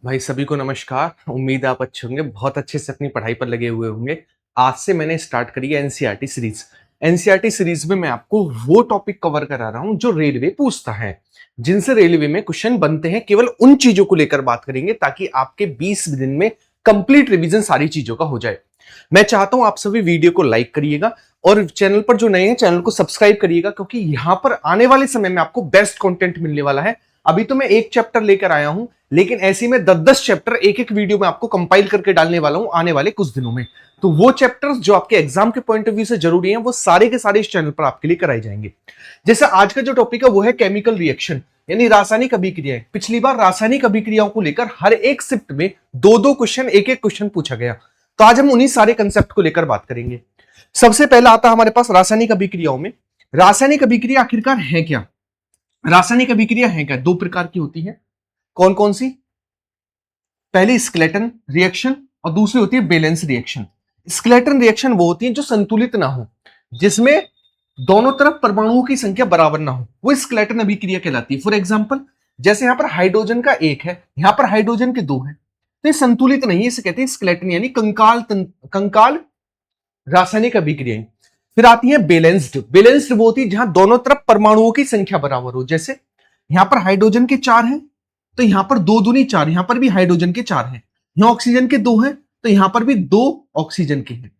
भाई सभी को नमस्कार। उम्मीद है आप अच्छे होंगे, बहुत अच्छे से अपनी पढ़ाई पर लगे हुए होंगे। आज से मैंने स्टार्ट करी है एनसीईआरटी सीरीज। एनसीईआरटी सीरीज में मैं आपको वो टॉपिक कवर करा रहा हूं जो रेलवे पूछता है, जिनसे रेलवे में क्वेश्चन बनते हैं। केवल उन चीजों को लेकर बात करेंगे ताकि आपके 20 दिन में कंप्लीट रिवीजन सारी चीजों का हो जाए। मैं चाहता हूं आप सभी वीडियो को लाइक करिएगा और चैनल पर जो नए हैं चैनल को सब्सक्राइब करिएगा, क्योंकि यहां पर आने वाले समय में आपको बेस्ट कंटेंट मिलने वाला है। अभी तो मैं एक चैप्टर लेकर आया हूं, लेकिन ऐसे में 10-10 चैप्टर एक एक वीडियो में आपको कंपाइल करके डालने वाला हूं आने वाले कुछ दिनों में। तो वो चैप्टर्स जो आपके एग्जाम के पॉइंट ऑफ व्यू से जरूरी हैं, वो सारे के सारे इस चैनल पर आपके लिए कराए जाएंगे। जैसे आज का जो टॉपिक है वो है केमिकल रिएक्शन, यानी रासायनिक अभिक्रियाएं। पिछली बार रासायनिक अभिक्रियाओं को लेकर हर एक शिफ्ट में दो दो क्वेश्चन, एक एक क्वेश्चन पूछा गया। तो आज हम उन्हीं सारे कंसेप्ट को लेकर बात करेंगे। सबसे पहला आता है हमारे पास रासायनिक अभिक्रियाओं में। रासायनिक अभिक्रिया आखिरकार है क्या? रासायनिक अभिक्रिया है क्या? दो प्रकार की होती है। कौन कौन सी? पहली स्केलेटन रिएक्शन और दूसरी होती है बैलेंस रिएक्शन। स्केलेटन रिएक्शन वो होती है जो संतुलित ना हो, जिसमें दोनों तरफ परमाणुओं की संख्या बराबर ना हो, वो स्केलेटन अभिक्रिया कहलाती है। फॉर एग्जांपल, जैसे यहां पर हाइड्रोजन का एक है, यहां पर हाइड्रोजन के दो है, तो ये संतुलित नहीं है, इसे कहते हैं स्केलेटन, यानी कंकाल रासायनिक अभिक्रियाएं। फिर आती है बैलेंस्ड। बैलेंस्ड वो होती है जहां दोनों तरफ परमाणुओं की संख्या बराबर हो। जैसे यहां पर हाइड्रोजन के 4 हैं, तो यहां पर 2 दूनी 4, यहां पर भी हाइड्रोजन के 4 हैं। यहां ऑक्सीजन के 2 हैं, तो यहां पर भी 2 ऑक्सीजन के हैं।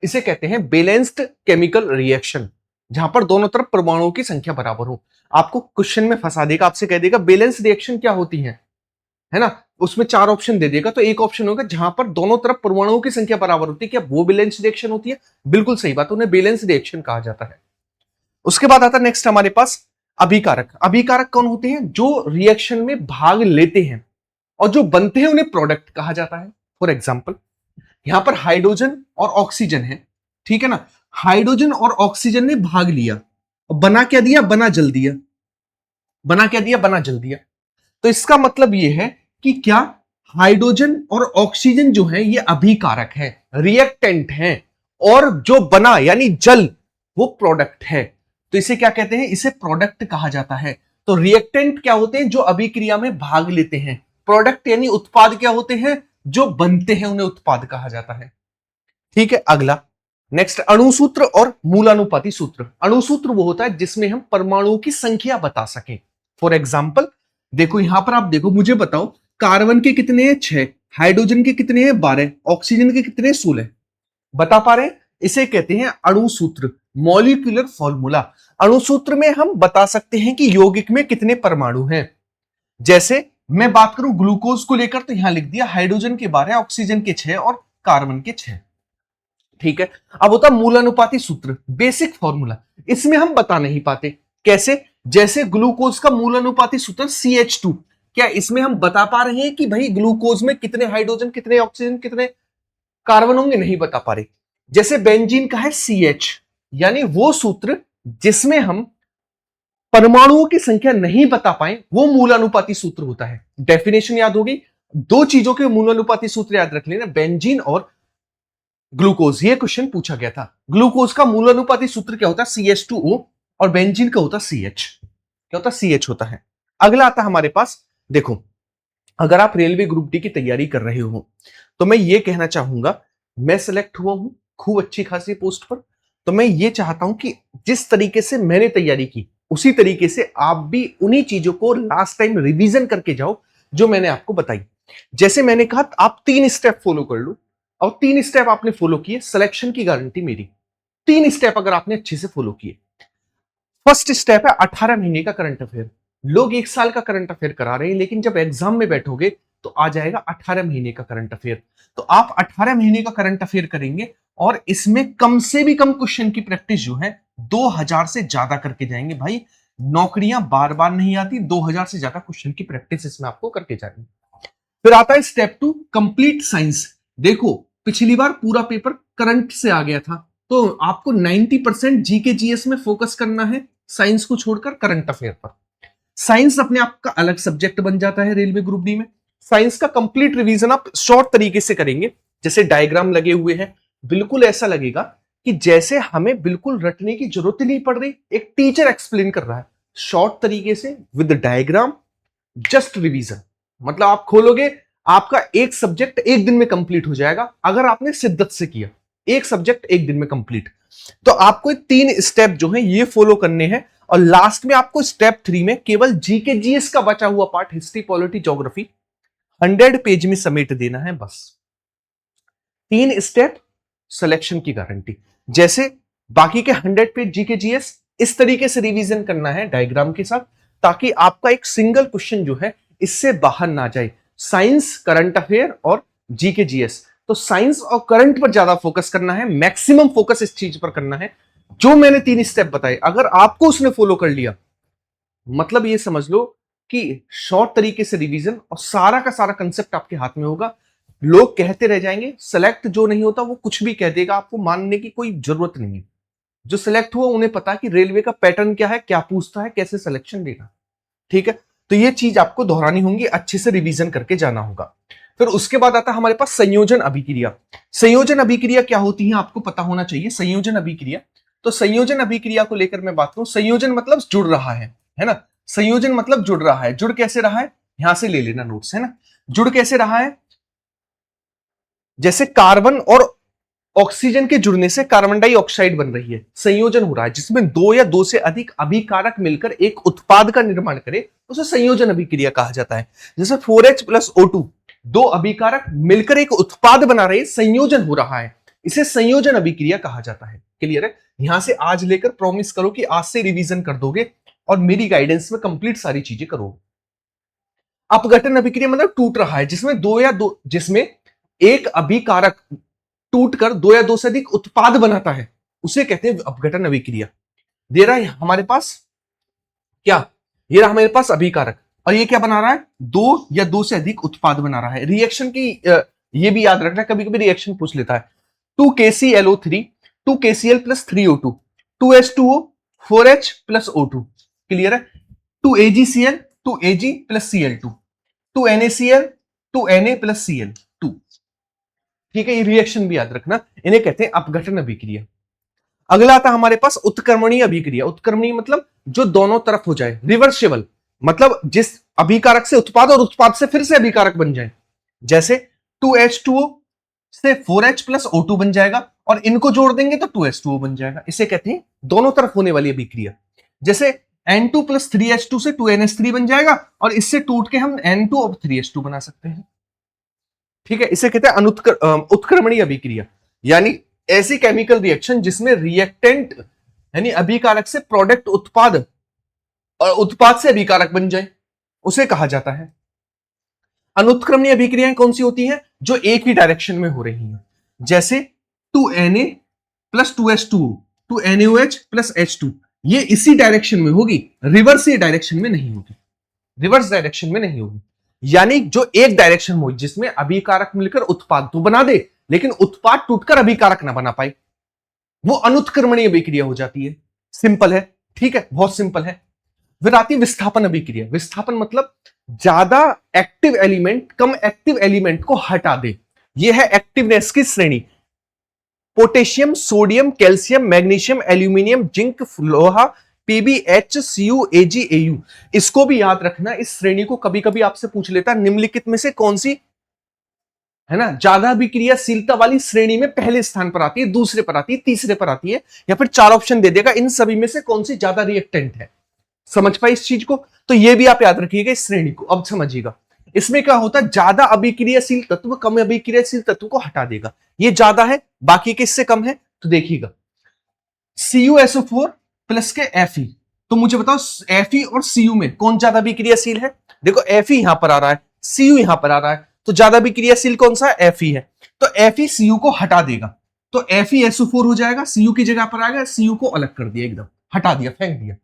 इसे कहते हैं बैलेंस्ड केमिकल रिएक्शन, जहां पर दोनों तरफ परमाणुओं की संख्या बराबर हो। आपको क्वेश्चन में फंसा देगा, आपसे कह देगा बैलेंस रिएक्शन क्या होती है ना? उसमें 4 ऑप्शन दे देगा, तो एक ऑप्शन होगा जहां पर दोनों तरफ परमाणुओं की संख्या बराबर होती है। क्या वो बैलेंस रिएक्शन होती है? बिल्कुल सही बात, उन्हें बैलेंस रिएक्शन कहा जाता है। उसके बाद आता है नेक्स्ट हमारे पास अभिकारक। अभिकारक कौन होते हैं? जो रिएक्शन में भाग लेते हैं और जो बनते हैं उन्हें प्रोडक्ट कहा जाता है। फॉर एग्जाम्पल, यहां पर हाइड्रोजन और ऑक्सीजन है, ठीक है ना? हाइड्रोजन और ऑक्सीजन ने भाग लिया और बना क्या दिया? बना जल दिया। बना क्या दिया? बना जल दिया। तो इसका मतलब यह है कि क्या हाइड्रोजन और ऑक्सीजन जो है ये अभिकारक है, रिएक्टेंट है, और जो बना यानी जल वो प्रोडक्ट है। तो इसे क्या कहते हैं? इसे प्रोडक्ट कहा जाता है। तो रिएक्टेंट क्या होते हैं? जो अभिक्रिया में भाग लेते हैं। प्रोडक्ट यानी उत्पाद क्या होते हैं? जो बनते हैं, उन्हें उत्पाद कहा जाता है। ठीक है, अगला नेक्स्ट अणुसूत्र और मूलानुपाती सूत्र। अणुसूत्र वो होता है जिसमें हम परमाणुओं की संख्या बता सकें। फॉर एग्जाम्पल, देखो यहां पर आप देखो, मुझे बताओ कार्बन के कितने हैं? 6, हाइड्रोजन के कितने हैं? 12, ऑक्सीजन के कितने? 16। बता पा रहे हैं? इसे कहते हैं अणुसूत्र, मॉलिक्यूलर फॉर्मूला। अणुसूत्र में हम बता सकते हैं कि यौगिक में कितने परमाणु हैं। जैसे मैं बात करूं ग्लूकोज को लेकर, तो यहां लिख दिया हाइड्रोजन के 12, ऑक्सीजन के 6 और कार्बन के 6। ठीक है। अब होता मूलानुपाती सूत्र, बेसिक फॉर्मूला। इसमें हम बता नहीं पाते। कैसे? जैसे ग्लूकोज का मूलानुपाती सूत्र CH2, क्या इसमें हम बता पा रहे हैं कि भाई ग्लूकोज में कितने हाइड्रोजन, कितने ऑक्सीजन, कितने कार्बन होंगे? नहीं बता पा रहे। जैसे बेंजीन का है CH, यानी वो सूत्र जिसमें हम परमाणुओं की संख्या नहीं बता पाए, वो मूलानुपाती सूत्र होता है। डेफिनेशन याद होगी, दो चीजों के मूलानुपाती सूत्र याद रख लेना, बेंजीन और ग्लूकोज। ये क्वेश्चन पूछा गया था। ग्लूकोज का मूलानुपाती सूत्र क्या होता है? CH2O, और बेंजीन का होता CH। क्या होता? CH होता है। अगला आता हमारे पास, देखो अगर आप रेलवे ग्रुप डी की तैयारी कर रहे हो, तो मैं ये कहना चाहूंगा, मैं सिलेक्ट हुआ हूं खूब अच्छी खासी पोस्ट पर, तो मैं ये चाहता हूं कि जिस तरीके से मैंने तैयारी की, उसी तरीके से आप भी उन्हीं चीजों को लास्ट टाइम रिवीजन करके जाओ जो मैंने आपको बताई। जैसे मैंने कहा, आप 3 स्टेप फॉलो कर लो, और 3 स्टेप आपने फॉलो किए, सिलेक्शन की गारंटी मेरी। 3 स्टेप अगर आपने अच्छे से फॉलो किए। फर्स्ट स्टेप है 18 महीने का करंट अफेयर। लोग 1 साल का करंट अफेयर करा रहे हैं, लेकिन जब एग्जाम में बैठोगे तो आ जाएगा 18 महीने का करंट अफेयर। तो आप 18 महीने का करंट अफेयर करेंगे, और इसमें कम से भी कम क्वेश्चन की प्रैक्टिस जो है 2000 से ज्यादा करके जाएंगे। भाई नौकरियां बार बार नहीं आती, 2000 से ज्यादा क्वेश्चन की प्रैक्टिस इसमें आपको करके जाएंगे। फिर आता है स्टेप 2, कंप्लीट साइंस। देखो पिछली बार पूरा पेपर करंट से आ गया था, तो आपको 90% जीके जीएस में फोकस करना है, साइंस को छोड़कर करंट अफेयर पर। साइंस अपने आप का अलग सब्जेक्ट बन जाता है रेलवे ग्रुप डी में। साइंस का कंप्लीट रिवीजन आप शॉर्ट तरीके से करेंगे। जैसे डायग्राम लगे हुए हैं, बिल्कुल ऐसा लगेगा कि जैसे हमें बिल्कुल रटने की जरूरत ही नहीं पड़ रही, एक टीचर एक्सप्लेन कर रहा है शॉर्ट तरीके से विद डायग्राम, जस्ट रिवीजन। मतलब आप खोलोगे, आपका एक सब्जेक्ट एक दिन में कंप्लीट हो जाएगा अगर आपने शिद्दत से किया, एक सब्जेक्ट एक दिन में कंप्लीट। तो आपको 3 स्टेप जो है ये फॉलो करने हैं, और लास्ट में आपको स्टेप 3 में केवल जीके जीएस का बचा हुआ part history polity geography 100 page में समेट देना है बस। 3 स्टेप, सिलेक्शन की गारंटी। जैसे बाकी के 100 पेज जीके जीएस इस तरीके से रिवीजन करना है डायग्राम के साथ, ताकि आपका एक सिंगल क्वेश्चन जो है इससे बाहर ना जाए। साइंस, करंट अफेयर और जीके जीएस, तो साइंस और करंट पर ज्यादा फोकस करना है, मैक्सिमम फोकस इस चीज पर करना है। जो मैंने 3 स्टेप बताए अगर आपको उसने फॉलो कर लिया, मतलब ये समझ लो कि शॉर्ट तरीके से रिवीजन और सारा का सारा कंसेप्ट आपके हाथ में होगा। लोग कहते रह जाएंगे, सेलेक्ट जो नहीं होता वो कुछ भी कह देगा, आपको मानने की कोई जरूरत नहीं है। जो सिलेक्ट हुआ उन्हें पता कि रेलवे का पैटर्न क्या है, क्या पूछता है, कैसे सिलेक्शन देना। ठीक है, तो ये चीज आपको दोहरानी होंगी, अच्छे से रिवीजन करके जाना होगा। फिर उसके बाद आता है हमारे पास संयोजन अभिक्रिया। संयोजन अभिक्रिया क्या होती है आपको पता होना चाहिए। संयोजन अभिक्रिया, तो संयोजन अभिक्रिया को लेकर मैं बात करूं, संयोजन मतलब जुड़ रहा है ना। संयोजन मतलब जुड़ रहा है। जुड़ कैसे रहा है, यहां से ले लेना नोट्स, है ना। जुड़ कैसे रहा है, जैसे कार्बन और ऑक्सीजन के जुड़ने से कार्बन डाइऑक्साइड बन रही है, संयोजन हो रहा है, जिसमें 2 या 2 से अधिक अभिकारक मिलकर एक उत्पाद का निर्माण करे, उसे संयोजन अभिक्रिया कहा जाता है। जैसे 4H प्लस O2, 2 अभिकारक मिलकर एक उत्पाद बना रहे, संयोजन हो रहा है, इसे संयोजन अभिक्रिया कहा जाता है। क्लियर है। यहां से आज लेकर प्रॉमिस करो कि आज से रिवीजन कर दोगे और मेरी गाइडेंस में कंप्लीट सारी चीजें करोगे। अपघटन अभिक्रिया मतलब टूट रहा है, जिसमें एक अभिकारक टूटकर 2 या 2 से अधिक उत्पाद बनाता है, उसे कहते हैं अपघटन अभिक्रिया। दे रहा है हमारे पास क्या, ये रहा हमारे पास अभिकारक, और ये क्या बना रहा है, 2 या 2 से अधिक उत्पाद बना रहा है। रिएक्शन की ये भी याद रखना, कभी कभी रिएक्शन पूछ लेता है। 2KClO3, 2KCl plus 3O2, 2H2O, 4H plus O2। Clear है। 2AgCl, 2Ag plus Cl2, 2NaCl, 2Na plus Cl2। ठीक है, ये रिएक्शन भी याद रखना, इन्हें कहते हैं अपघटन अभिक्रिया। अगला आता हमारे पास उत्क्रमणीय अभिक्रिया। उत्क्रमणीय मतलब जो दोनों तरफ हो जाए, रिवर्सिबल, मतलब जिस अभिकारक से उत्पाद और उत्पाद से फिर से अभिकारक बन जाए। जैसे 2H2O से 4H प्लस O2 बन जाएगा, और इनको जोड़ देंगे तो 2H2O बन जाएगा, इसे कहते हैं दोनों तरफ होने वाली अभिक्रिया। जैसे N2 प्लस 3H2 से 2NH3 बन जाएगा, और इससे टूट के हम N2 और 3H2 बना सकते हैं। ठीक है, इसे कहते हैं उत्क्रमणीय अभिक्रिया, यानी ऐसी केमिकल रिएक्शन जिसमें रिएक्टेंट यानी अभिकारक से प्रोडक्ट उत्पाद और उत्पाद से अभिकारक बन जाए, उसे कहा जाता है। अनुत्क्रमणीय अभिक्रियाएं कौन सी होती हैं, जो एक ही डायरेक्शन में हो रही हैं। जैसे 2Na plus 2H2O, 2NaOH plus H2, ये इसी डायरेक्शन में होगी, रिवर्स डायरेक्शन में नहीं होगी, रिवर्स डायरेक्शन में नहीं होगी। यानी जो एक डायरेक्शन में हो, जिसमें अभिकारक मिलकर उत्पाद तो बना दे, लेकिन उत्पाद टूटकर अभिकारक ना बना पाए, वो अनुत्क्रमणीय अभिक्रिया हो जाती है। सिंपल है, ठीक है, बहुत सिंपल है। फिर आती है विस्थापन अभिक्रिया। विस्थापन मतलब ज्यादा एक्टिव एलिमेंट कम एक्टिव एलिमेंट को हटा दे, यह है एक्टिवनेस की श्रेणी। Potassium, sodium, calcium, magnesium, aluminium, zinc, लोहा, PbH, Cu, Ag, Au, इसको भी याद रखना। इस श्रेणी को कभी कभी आपसे पूछ लेता है निम्नलिखित में से कौन सी है ना ज्यादा अभिक्रियाशीलता वाली श्रेणी में पहले स्थान पर आती है, दूसरे पर आती है, तीसरे पर आती है, या फिर 4 ऑप्शन दे देगा, इन सभी में से कौन सी ज्यादा रिएक्टेंट है। समझ पाए इस चीज को, तो ये भी आप याद रखिएगा इस श्रेणी को। अब समझिएगा इसमें क्या होता है, ज्यादा अभिक्रियाशील तत्व कम अभिक्रियाशील तत्व को हटा देगा। ये ज्यादा है, बाकी किससे कम है, तो देखिएगा CuSO4 प्लस के Fe, तो मुझे बताओ Fe और Cu में कौन ज्यादा अभिक्रियाशील है। देखो Fe यहां पर आ रहा है, Cu यहां पर आ रहा है, तो ज्यादा अभिक्रियाशील कौन सा है, Fe है। तो Fe Cu को हटा देगा, तो FeSO4 हो जाएगा, Cu की जगह पर आ गया, Cu को अलग कर दिया, एकदम हटा दिया, फेंक दिया।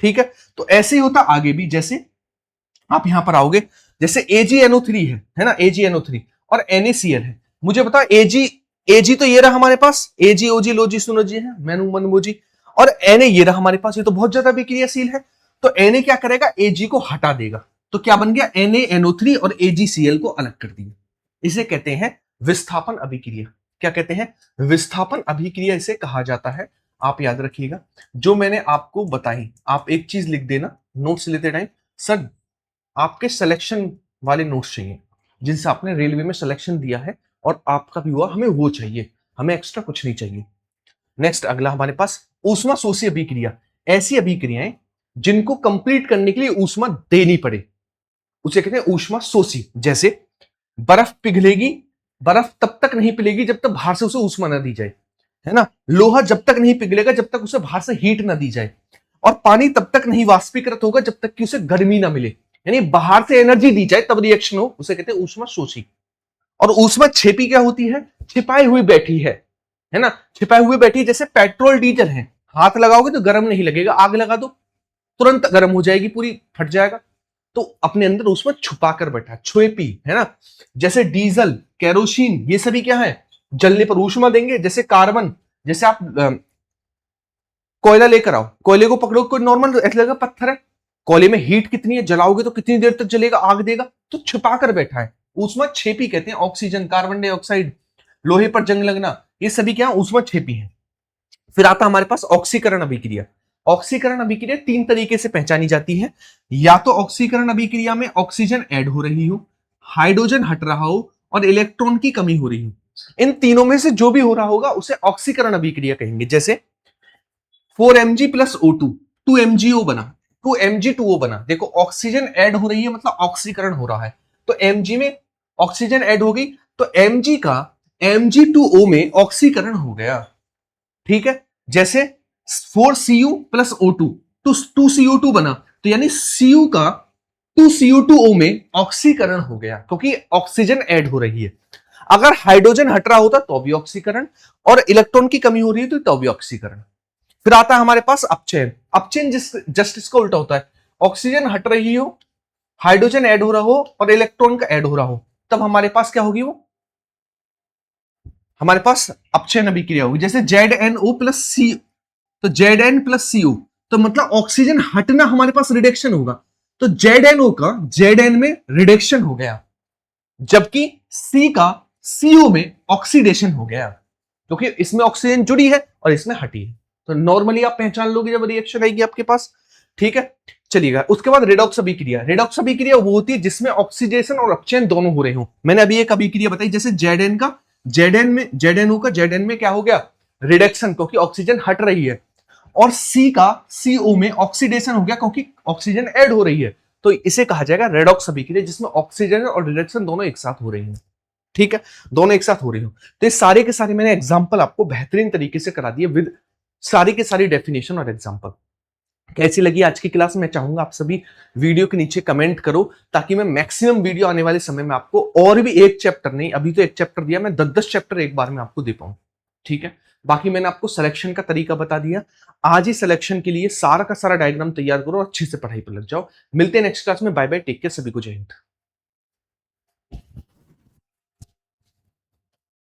ठीक है, तो ऐसे ही होता आगे भी। जैसे आप यहां पर आओगे, जैसे AgNO3 है ना, AgNO3 और NaCl है। मुझे बताओ Ag तो ये रहा हमारे पास, Ag, Og, Log, Sunog है, मैनू मनमोजी, और Na ये रहा हमारे पास, ये तो बहुत ज्यादा अभिक्रियाशील है। तो Na क्या करेगा, Ag को हटा देगा, तो क्या बन गया, NaNO3 और AgCl को अलग कर दिया। इसे कहते हैं विस्थापन अभिक्रिया। क्या कहते हैं, विस्थापन अभिक्रिया इसे कहा जाता है। आप याद रखिएगा जो मैंने आपको बताई। आप एक चीज लिख देना नोट्स लेते टाइम, सर आपके सिलेक्शन वाले नोट्स चाहिए, जिनसे आपने रेलवे में सिलेक्शन दिया है और आपका भी हुआ, हमें वो चाहिए, हमें एक्स्ट्रा कुछ नहीं चाहिए। नेक्स्ट अगला हमारे पास ऊष्मा शोषी अभिक्रिया, ऐसी अभिक्रियाएं जिनको कंप्लीट करने के लिए ऊष्मा देनी पड़े, उसे कहते हैं ऊष्मा शोषी। जैसे बर्फ पिघलेगी, बर्फ तब तक नहीं पिघलेगी जब तक बाहर से उसे ऊष्मा न दी जाए, है ना। लोहा जब तक नहीं पिघलेगा जब तक उसे बाहर से हीट ना दी जाए, और पानी तब तक नहीं वाष्पीकृत होगा जब तक कि उसे गर्मी ना मिले, यानी बाहर से एनर्जी दी जाए तब रिएक्शन हो, उसे कहते हैं ऊष्मा शोषी। और ऊष्मा छेपी क्या होती है? छिपाई हुई बैठी है ना, छिपाई हुई बैठी। जैसे पेट्रोल डीजल है, हाथ लगाओगे तो गर्म नहीं लगेगा, आग लगा दो तुरंत गर्म हो जाएगी, पूरी फट जाएगा। तो अपने अंदर ऊष्मा छुपा कर बैठा, छुपी, है ना। जैसे डीजल, केरोसिन, ये सभी क्या है? जलने पर ऊष्मा देंगे। जैसे कार्बन, जैसे आप कोयला लेकर आओ, कोयले को पकड़ो, कोई नॉर्मल ऐसा लगेगा पत्थर है, कोयले में हीट कितनी है, जलाओगे तो कितनी देर तक जलेगा, आग देगा, तो छुपा कर बैठा है। ऊष्मा छेपी कहते हैं। ऑक्सीजन, कार्बन डाइऑक्साइड, लोहे पर जंग लगना, ये सभी क्या ऊष्मा छेपी है। फिर आता हमारे पास ऑक्सीकरण अभिक्रिया। ऑक्सीकरण अभिक्रिया 3 तरीके से पहचानी जाती है। या तो ऑक्सीकरण अभिक्रिया में ऑक्सीजन ऐड हो रही हो, हाइड्रोजन हट रहा हो और इलेक्ट्रॉन की कमी हो रही हो। इन तीनों में से जो भी हो रहा होगा उसे ऑक्सीकरण अभिक्रिया कहेंगे। जैसे 4Mg प्लस O2, 2MgO बना, 2Mg2O बना। देखो ऑक्सीजन ऐड हो रही है मतलब ऑक्सीकरण हो रहा है, तो Mg में ऑक्सीजन ऐड हो गई तो Mg का Mg2O में ऑक्सीकरण हो गया, ठीक है। जैसे 4Cu प्लस O2, 2CO2 बना, तो यानी Cu का 2CO2O में ऑक्सीकरण हो गया, क्योंकि ऑक्सीजन ऐड हो रही है। अगर हाइड्रोजन हट रहा होता तो भी ऑक्सीकरण, और इलेक्ट्रॉन की कमी हो रही है तो भी ऑक्सीकरण। फिर आता है हमारे पास अपचयन। अपचयन जस्ट इसका उल्टा होता है। ऑक्सीजन हट रही हो, हाइड्रोजन ऐड हो रहा हो और इलेक्ट्रॉन का ऐड हो रहा हो, तब हमारे पास क्या होगी? वो हमारे पास अपचयन अभिक्रिया होगी। जैसे ZnO प्लस सी, तो Zn प्लस CO, तो मतलब ऑक्सीजन हटना हमारे पास रिडक्शन होगा, तो ZnO का Zn में रिडक्शन हो गया, जबकि C का CO में ऑक्सीडेशन हो गया, क्योंकि इसमें ऑक्सीजन जुड़ी है और इसमें हटी है। तो नॉर्मली आप पहचान लोगे जब रिएक्शन आएगी आपके पास, ठीक है। चलिएगा, उसके बाद रेडॉक्स अभिक्रिया। रेडॉक्स अभिक्रिया वो होती है जिसमें ऑक्सीडेशन और अपचयन दोनों हो रहे हो। मैंने अभी एक अभिक्रिया बताई, जैसे Zn का ZnO का Zn में क्या हो गया? रिडक्शन, क्योंकि ऑक्सीजन हट रही है, और C का CO में ऑक्सीडेशन हो गया क्योंकि ऑक्सीजन ऐड हो रही है। तो इसे कहा जाएगा रेडॉक्स अभिक्रिया, जिसमें ऑक्सीजन और रिडक्शन दोनों एक साथ हो रही है, ठीक है, दोनों एक साथ हो रही हो। तो ये सारे के सारे मैंने एग्जांपल आपको बेहतरीन तरीके से करा दिए विद सारी के सारी डेफिनेशन और एग्जांपल। कैसी लगी आज की क्लास? मैं चाहूंगा आप सभी वीडियो के नीचे कमेंट करो, ताकि मैं मैक्सिमम वीडियो आने वाले समय में आपको और भी एक चैप्टर नहीं, अभी तो एक चैप्टर दिया, मैं 10-10 चैप्टर एक बार में आपको दे पाऊं, ठीक है। बाकी मैंने आपको सिलेक्शन का तरीका बता दिया। आज ही सिलेक्शन के लिए सारा का सारा डायग्राम तैयार करो और अच्छे से पढ़ाई पर लग जाओ। मिलते हैं नेक्स्ट क्लास में। बाय बाय, टेक केयर, सभी को जय हिंद।